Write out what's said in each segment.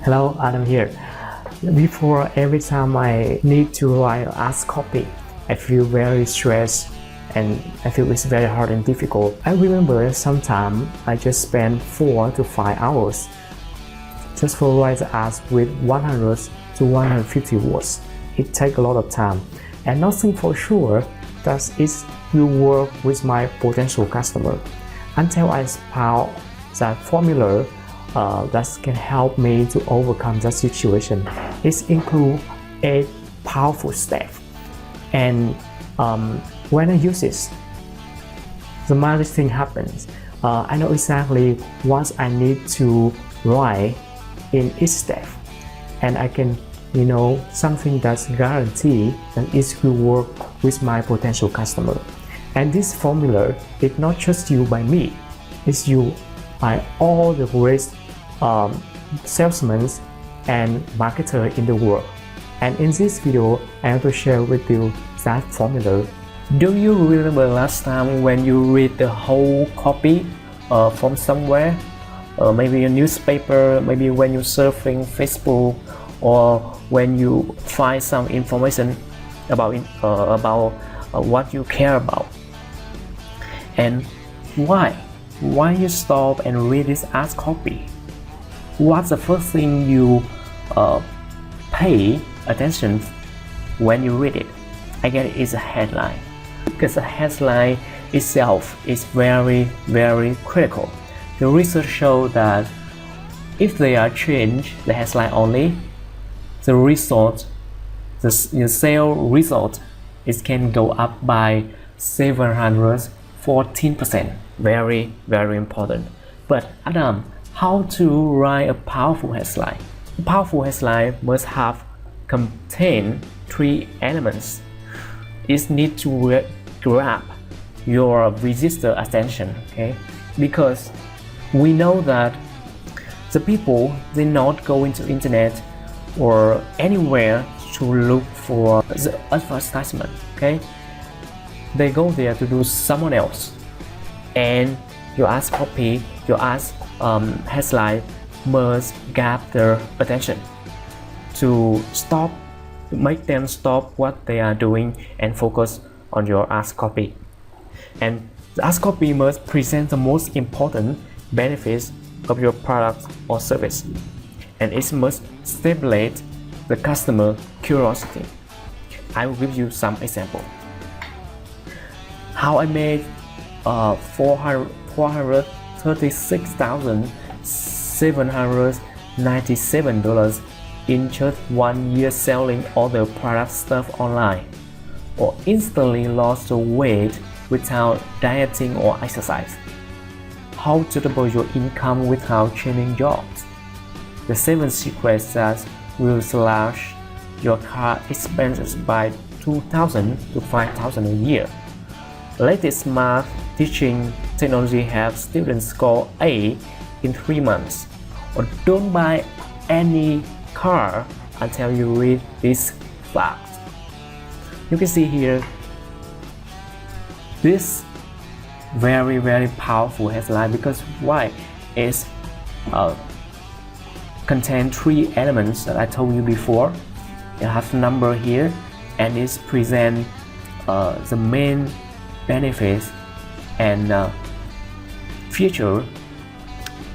Hello, Adam here. Before every time I need to write or ask copy, I feel very stressed and I feel it's very hard and difficult. I remember sometimes I just spend 4 to 5 hours just for write the ask with 100 to 150 words. It takes a lot of time and nothing for sure that it will work with my potential customer until I found that formula that can help me to overcome that situation. It includes 8 powerful steps, and when I use it, the magic thing happens. I know exactly what I need to write in each step, and I can something that's guaranteed that it will work with my potential customer. And this formula is not just used by me, it's used by all the great salesmen and marketers in the world. And in this video, I want to share with you that formula. Do you remember last time when you read the whole copy from somewhere? Maybe a newspaper, maybe when you're surfing Facebook, or when you find some information about what you care about. And why you stop and read this as copy? What's the first thing you pay attention when you read it? I guess it's a headline, because the headline itself is very critical. The research shows that if they are changed the headline only, the result, the sale result, it can go up by 714%. Very important. But Adam, how to write a powerful headline? A powerful headline must contain 3 elements. It needs to grab your visitor attention, okay? Because we know that the people, they not go into internet or anywhere to look for the advertisement, okay? They go there to do someone else. And your ask copy, your ask headline must grab their attention to make them stop what they are doing and focus on your ask copy. And the ask copy must present the most important benefits of your product or service, and it must stimulate the customer curiosity. I will give you some example. How I made $436,797 in just 1 year selling all the product stuff online, or instantly lost the weight without dieting or exercise. How to double your income without changing jobs. The 7 secrets that will slash your car expenses by $2,000 to $5,000 a year. Latest math teaching technology have students score A in 3 months. Or don't buy any car until you read this fact. You can see here this very powerful headline, because why? It's contain 3 elements that I told you before. You have number here, and it's present the main benefits and feature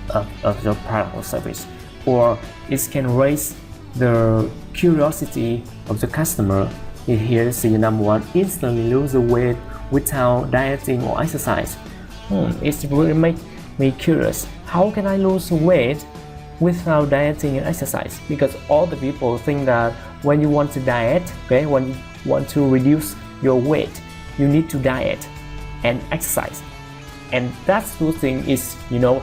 of the product or service, or it can raise the curiosity of the customer. Here, see number 1, instantly lose the weight without dieting or exercise. It really make me curious. How can I lose weight without dieting and exercise? Because all the people think that when you want to diet, okay, when you want to reduce your weight, you need to diet and exercise. And that's the thing is,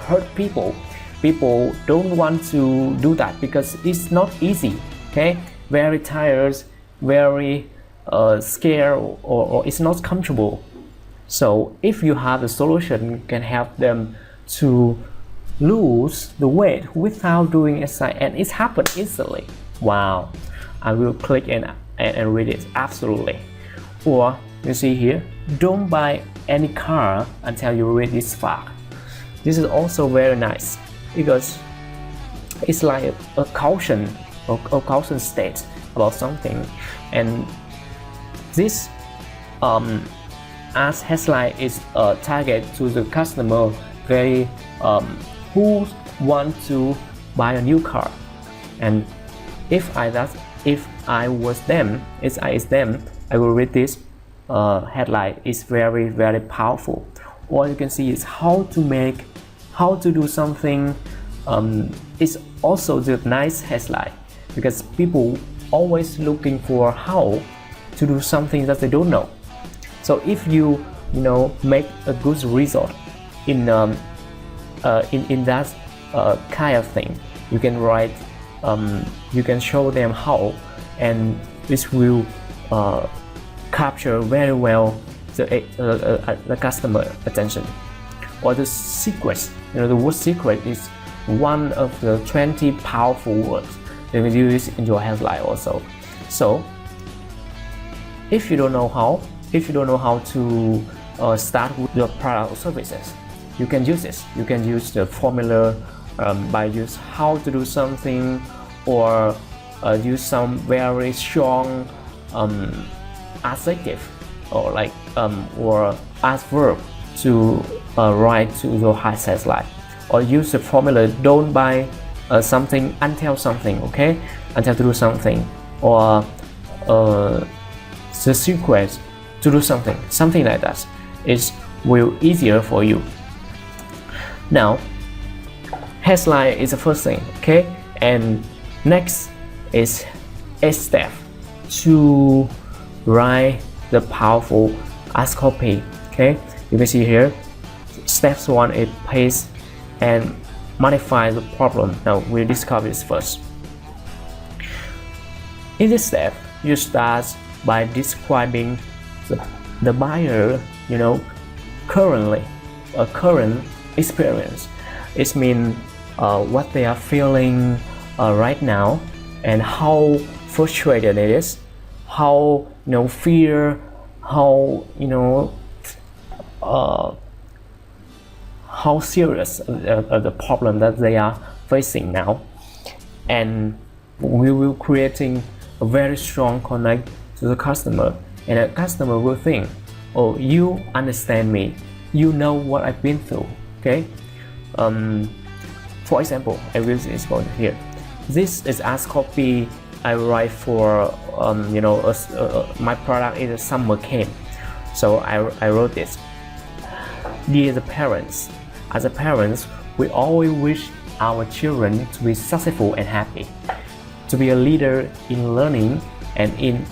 hurt people. People don't want to do that because it's not easy, okay? Very tired, very scared, or it's not comfortable. So if you have a solution can help them to lose the weight without doing exercise, and it happens instantly. Wow, I will click and read it. Absolutely. Or you see here, don't buy any car until you read this fact. This is also very nice, because it's like a caution or caution state about something. And this as headline is a target to the customer they who want to buy a new car. And if I was them, I will read this headline. It's very, very powerful. All you can see is how to do something. It's also the nice headline because people always looking for how to do something that they don't know. So if you make a good result in that kind of thing, you can write, you can show them how, and this will capture very well the customer attention. Or the secrets, the word secret is one of the 20 powerful words that you use in your headline also. So if you don't know how to start with your product or services, you can use this. You can use the formula by use how to do something, or use some very strong adjective or like or adverb to write to your headline, or use the formula don't buy something until something, okay, until to do something, or the secret to do something like that. It will easier for you. Now, headline is the first thing, okay, and next is a step to write the powerful ask copy. Okay, you can see here. Steps 1 is paste and modify the problem. Now we'll discover this first. In this step, you start by describing the buyer, current experience. It means what they are feeling right now, and how frustrated it is, how fear, how serious the problem that they are facing now. And we will creating a very strong connect to the customer, and the customer will think, oh, you understand me, you know what I've been through. Okay, for example, I will use this one here. This is ask copy I write for my product is a summer camp. So I wrote this. Dear the parents, as a parents, we always wish our children to be successful and happy, to be a leader in learning and in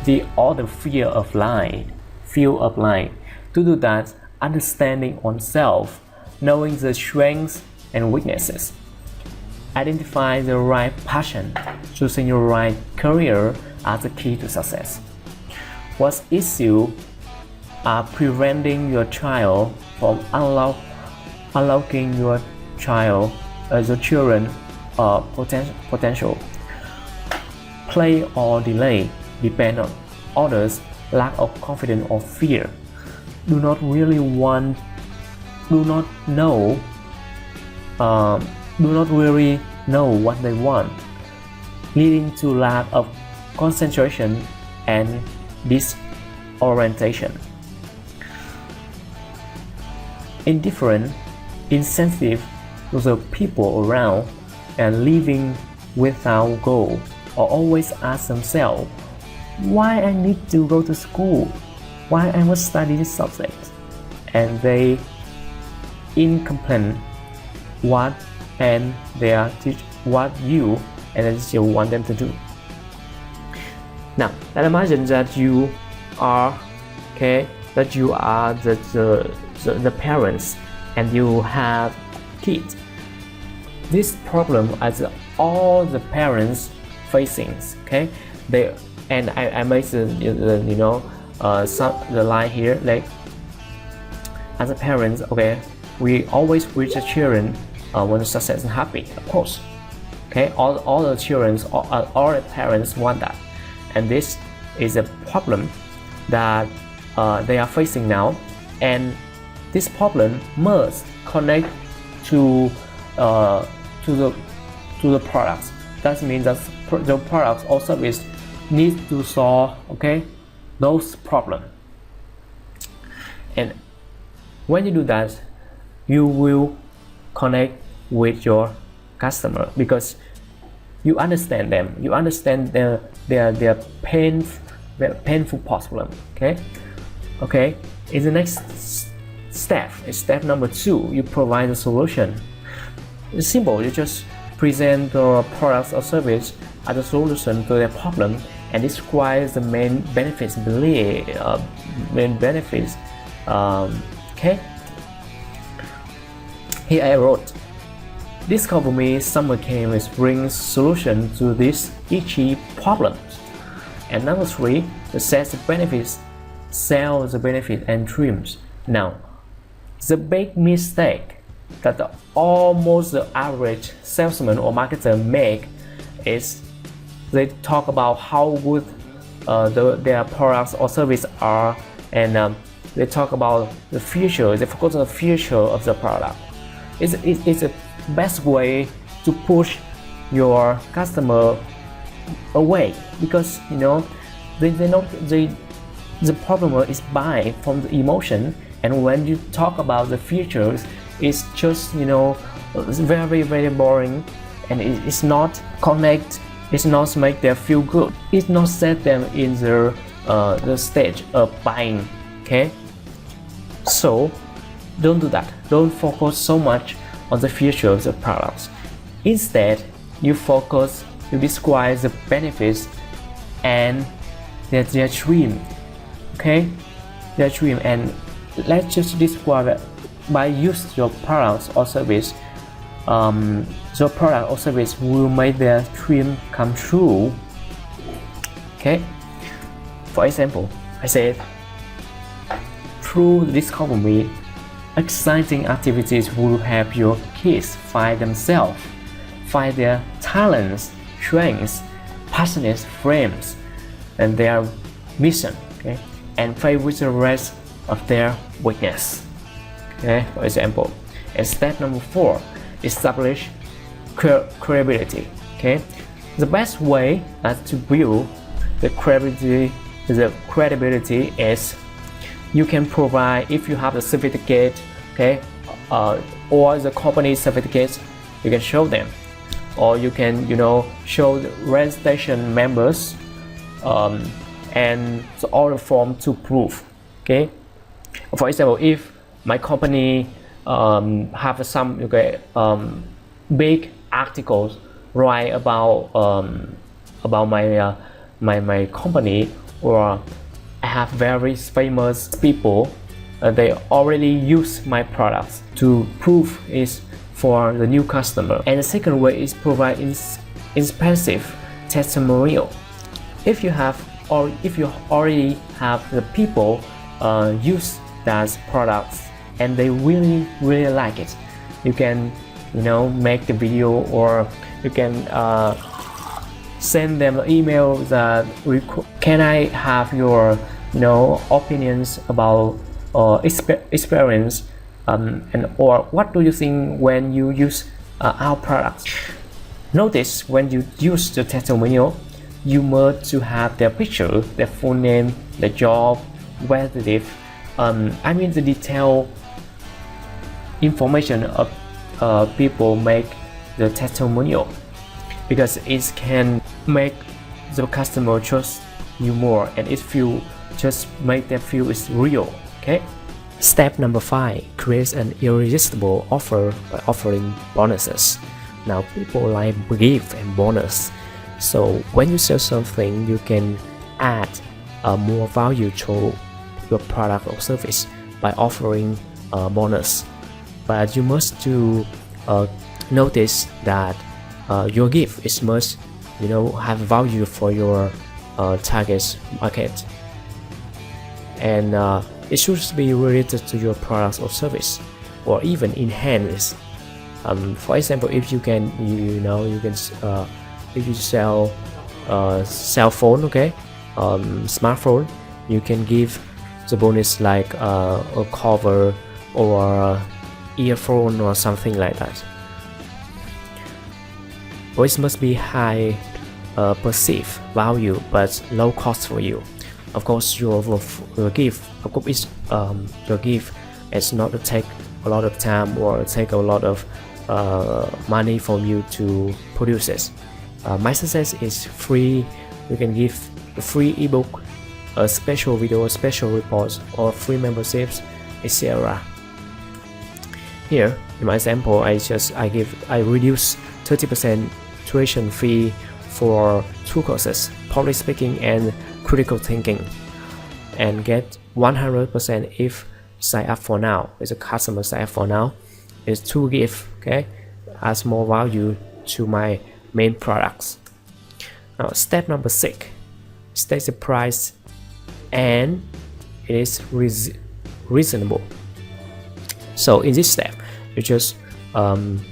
the other field of life. To do that, understanding oneself, knowing the strengths and weaknesses, identify the right passion, choosing your right career are the key to success. What issues are preventing your child from unlocking your children potential? Play or delay depend on others, lack of confidence or fear. Do not really know what they want, leading to lack of concentration and disorientation. Indifferent, insensitive to the people around, and living without goal, or always ask themselves, why I need to go to school? Why I must study this subject? And they incomplete what you and the teacher want them to do. Now, let's imagine that you are the parents and you have kids. This problem is all the parents facing. Okay, I make the line here, like, as a parents, okay, we always wish the children want to success and happy, of course. Okay, all the children, all the parents want that, and this is a problem that they are facing now, and this problem must connect to the to the products. That means that the products or service needs to solve, okay, those problems. And when you do that, you will connect with your customer because you understand them, you understand their painful problem. Okay, in the next step, step number 2, you provide a solution. It's simple. You just present your products or service as a solution to their problem and describe the main benefits. Okay. Here I wrote, discover me summer chemist brings solution to these itchy problems. And number 3, assess the benefits, sell the benefit and dreams. Now, the big mistake that almost the average salesman or marketer make is they talk about how good their products or service are, and they talk about the future. They focus on the future of the product. It's a best way to push your customer away because the problem is buying from the emotion, and when you talk about the futures, it's just it's very, very boring, and it's not connect. It's not make them feel good. It's not set them in the stage of buying. Okay, so don't do that. Don't focus so much on the future of the products. Instead, you describe the benefits and their dream. Okay, their dream, and let's just describe it by use your products or service. Your product or service will make their dream come true. Okay, for example, I said, through Discover Me, exciting activities will help your kids find themselves, find their talents, strengths, passions, frames, and their mission. Okay, and play with the rest of their weakness. Okay, for example, and step number 4, establish credibility. Okay, the best way to build the credibility is you can provide, if you have a certificate, okay, or the company certificates, you can show them, or you can show the registration members and the order form to prove. Okay, for example, if my company have some big articles write about my company, or I have very famous people, they already use my products to prove it's for the new customer. And the second way is provide expensive testimonial. If you already have the people use that products and they really like it, you can make the video, or you can send them an email that can I have your opinions about experience, and or what do you think when you use our products. Notice when you use the testimonial, you must to have their picture, their full name, the job, where they live, the detailed information of people make the testimonial, because it can make the customer trust you more, and just make them feel it's real. Okay. Step number 5, create an irresistible offer by offering bonuses. Now people like gift and bonus, so when you sell something, you can add more value to your product or service by offering a bonus. But you must notice that your gift is must have value for your target market, and it should be related to your products or service, or even enhance. For example, if you can if you sell cell phone, okay, smartphone, you can give the bonus like a cover or earphone or something like that. or it must be high perceived value but low cost for you. Of course, your gift, of course, your gift is not to take a lot of time or take a lot of money from you to produce it. My success is free. You can give a free ebook, a special video, special reports, or free memberships, etc. Here in my example, I reduce 30% tuition fee for 2 courses, public speaking and critical thinking, and get 100% if sign up for now. It's a customer sign up for now. It's to give, okay, adds more value to my main products. Now, step number 6, state the price and it is reasonable. So in this step, you just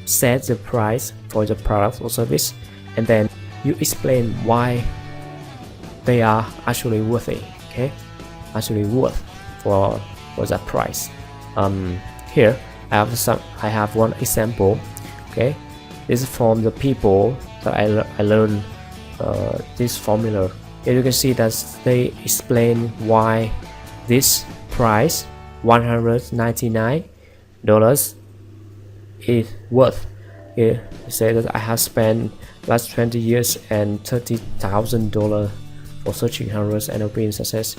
set the price for the product or service, and then you explain why they are actually worthy, okay, actually worth for that price. Here I have one example, okay. This is from the people that I learned this formula. Here you can see that they explain why this price $199 is worth. Here you say that I have spent last 20 years and $30,000 for searching hundreds and being success,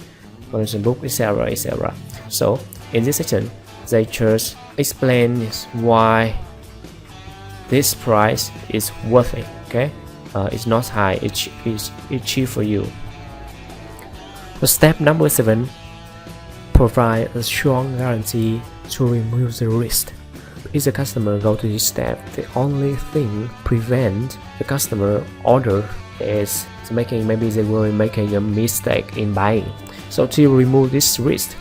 for instance, book, etc., etc. So in this section, they just explain why this price is worthy. Okay, it's not high, it's cheap for you. So step number 7, provide a strong guarantee to remove the risk. If the customer go to this step, the only thing prevent the customer order is maybe they were making a mistake in buying. So to remove this risk,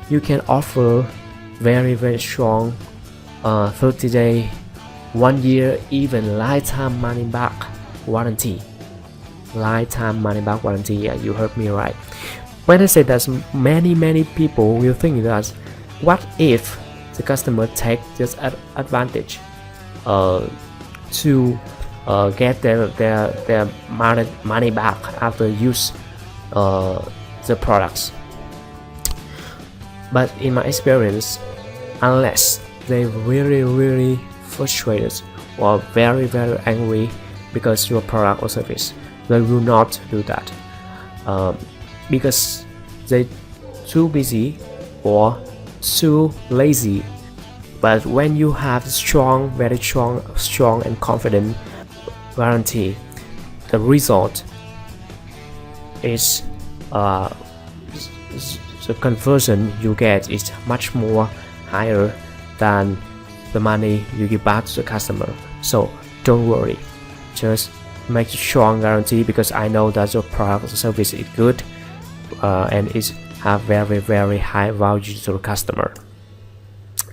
you can offer very strong 30-day, 1 year, even lifetime money back warranty. Lifetime money back warranty. Yeah, you heard me right. When I say that, many people will think that what if the customer take this advantage to get their money back after use the products. But in my experience, unless they really frustrated or very angry because your product or service, they will not do that because they too busy or too lazy. But when you have very strong and confident guarantee, the result is the conversion you get is much more higher than the money you give back to the customer. So don't worry, just make a strong guarantee, because I know that your product or service is good and it have very high value to the customer.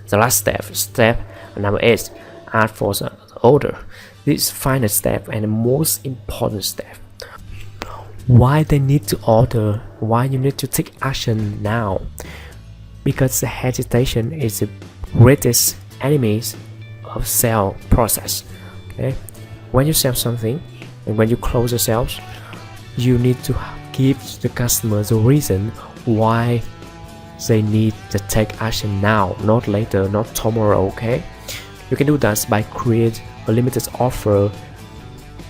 The last step number 8, ask for the order. This final step and the most important step. Why they need to order? Why you need to take action now? Because the hesitation is the greatest enemy of sale process. Okay, when you sell something and when you close the sales, you need to give the customer the reason why they need to take action now, not later, not tomorrow. Okay, you can do that by create a limited offer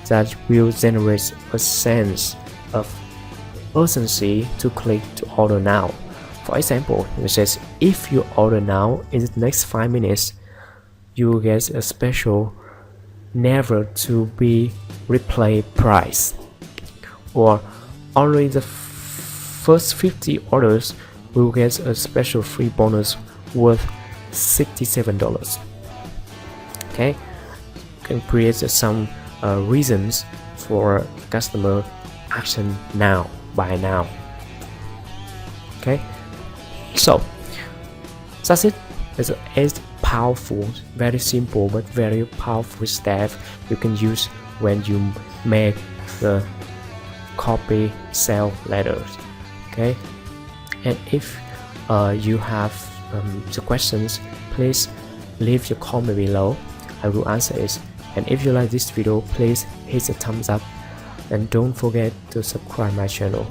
that will generate a sense of urgency to click to order now. For example, it says if you order now, in the next 5 minutes you will get a special never to be replay price, or only the first 50 orders will get a special free bonus worth $67. Okay, you can create some reasons for customer action now, buy now. Okay, so that's it. It's an 8 powerful, very simple but very powerful step you can use when you make the copy sale letters. Okay, and if you have the questions, please leave your comment below. I will answer it And if you like this video, please hit the thumbs up and don't forget to subscribe my channel.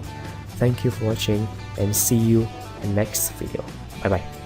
Thank you for watching and see you in next video. Bye bye.